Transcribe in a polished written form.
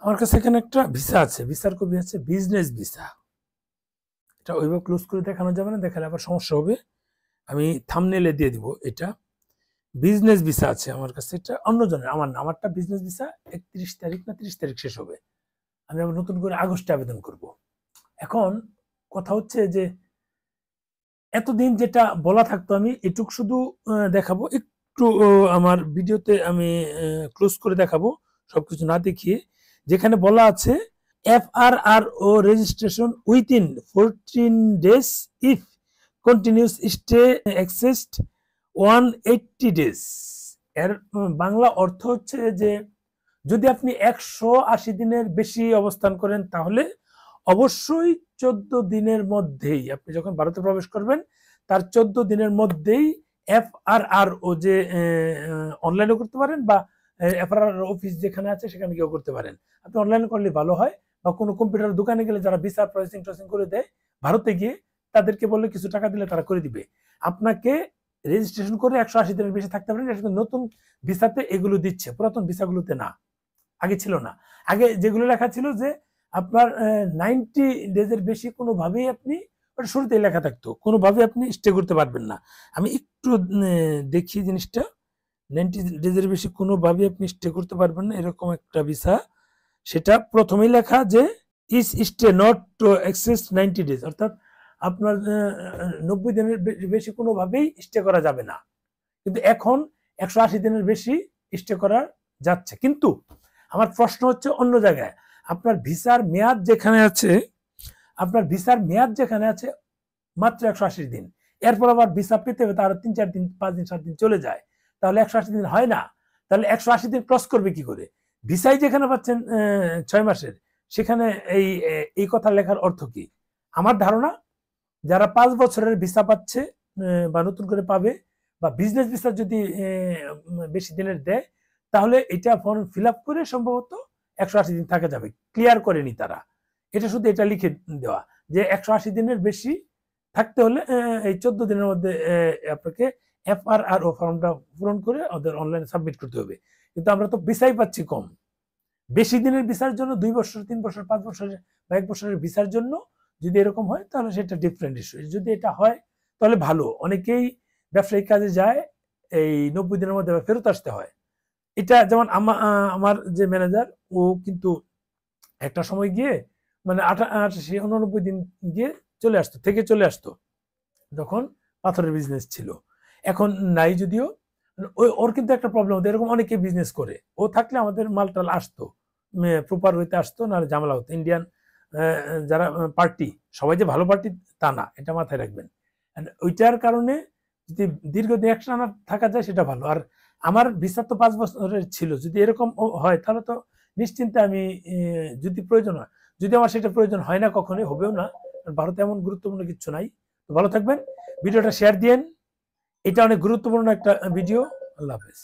আমার কাছে এখানে একটা ভিসা আছে, ভিসার কপি আছে, বিজনেস ভিসা। এটা ওইভাবে ক্লোজ করে দেখানো যাবে না, দেখালে আবার সমস্যা হবে। আমি থাম্বনেইলে দিয়ে দিব। এটা বিজনেস ভিসা আছে আমার কাছে, এটা অন্যজনের, আমার না। আমারটা বিজনেস ভিসা 31 তারিখ না 30 তারিখ শেষ হবে। আমি আবার নতুন করে আগস্টে আবেদন করব। এখন কথা হচ্ছে যে এতদিন যেটা বলা থাকতো আমি এটুক শুধু দেখাবো একটু, আমার ভিডিওতে আমি ক্লোজ করে দেখাবো সবকিছু না দেখিয়ে। যেখানে বলা আছে FRRO registration within 14 days if continuous stay accessed 180 days। এর বাংলা অর্থ হচ্ছে যে যদি আপনি 180 দিনের বেশি অবস্থান করেন তাহলে অবশ্যই 14 দিনের মধ্যেই, আপনি যখন ভারতে প্রবেশ করবেন তার 14 দিনের মধ্যেই FRRO যে অনলাইনে করতে পারেন, বা FRRO অফিস যেখানে আছে সেখানে গিয়েও করতে পারেন। আপনি অনলাইনে করলে ভালো হয়, বা কোনো কম্পিউটার দোকানে গেলে যারা ভিসা প্রসেসিং টসিং করে দেয় ভারতে গিয়ে, তাদেরকে বললে কিছু টাকা দিলে তারা করে দিবে। আপনাকে রেজিস্ট্রেশন করে 180 দিনের বেশি থাকতে পারেন। এটা নতুন ভিসাতে এগুলো দিচ্ছে, পুরাতন ভিসাগুলোতে না, আগে ছিল না। আগে যেগুলো লেখা ছিল যে আপনার 90 ডেজের বেশি কোনোভাবেই আপনি, ওটা শুরুতেই লেখা থাকতো, কোনোভাবেই আপনি স্টে করতে পারবেন না। আমি একটু দেখি জিনিসটা। 90 ডেজের বেশি কোনোভাবেই আপনি স্টে করতে পারবেন না, এরকম একটা ভিসা। সেটা প্রথমেই লেখা যে is stay not to exceed 90 days, অর্থাৎ আপনার 90 দিনের বেশি কোনোভাবেই স্টে করা যাবে না। কিন্তু এখন 180 দিনের বেশি স্টে করা যাচ্ছে। কিন্তু আমার প্রশ্ন হচ্ছে অন্য জায়গায়। আপনার ভিসার মেয়াদ যেখানে আছে, আপনার ভিসার মেয়াদ যেখানে আছে মাত্র 180 দিন, এরপর আবার ভিসা পেতে হবে তার 3-4 দিন 5 দিন 7 দিন চলে যায়, তাহলে 180 দিন হয় না। তাহলে 180 দিন ক্রস করবে কি করে? ভিসাই যেখানে পাচ্ছেন 6 মাসের, সেখানে এই এই কথা লেখার অর্থ কি? আমার ধারণা যারা 5 বছরের ভিসা পাচ্ছে বা নতুন করে পাবে, বা বিজনেস ভিসা যদি বেশি দিনের দেয়, তাহলে এটা ফর্ম ফিল আপ করে সম্ভবত 180 দিন থাকা যাবে। ক্লিয়ার করেনি তারা, এটা শুধু এটা লিখে দেওয়া যে 180 দিনের বেশি থাকতে হলে এই 14 দিনের মধ্যে আপনাকে FRRO ফর্মটা পূরণ করে ওদের অনলাইনে সাবমিট করতে হবে। কিন্তু আমরা তো ভিসাই পাচ্ছি কম। বেশি দিনের ভিসার জন্য 2 বছর 3 বছর 5 বছরের বা 1 বছরের ভিসার জন্য যদি এরকম হয় তাহলে সেটা ডিফারেন্ট ইস্যু। যদি এটা হয় তাহলে ভালো। অনেকেই ব্যবসায়িক কাজে যায়, এই 90 দিনের মধ্যে ফেরত আসতে হয়। এটা যেমন আমার যে ম্যানেজার, ও কিন্তু একটা সময় গিয়ে মানে 88-89 দিন গিয়ে চলে আসতো যখন পাথরের বিজনেস ছিল। এখন নাই যদিও। ওর কিন্তু একটা প্রবলেম হতো, এরকম অনেকে বিজনেস করে, ও থাকলে আমাদের মালটাল আসতো, প্রপার হইতে আসতো, না ঝামেলা হতো। ইন্ডিয়ান যারা পার্টি, সবাই যে ভালো পার্টি তা না, এটা মাথায় রাখবেন। ওইটার কারণে যদি দীর্ঘদিন একটানা থাকা যায় সেটা ভালো। আর আমার ভিসা তো 5 বছরের ছিল, যদি এরকম হয় তাহলে তো নিশ্চিন্তে আমি, যদি প্রয়োজন হয়, যদি আমার সেটা প্রয়োজন হয় না, কখনোই হবেও না, ভারতে এমন গুরুত্বপূর্ণ কিছু নাই। তো ভালো থাকবেন, ভিডিওটা শেয়ার দিয়েন, এটা অনেক গুরুত্বপূর্ণ একটা ভিডিও। আল্লাহ হাফেজ।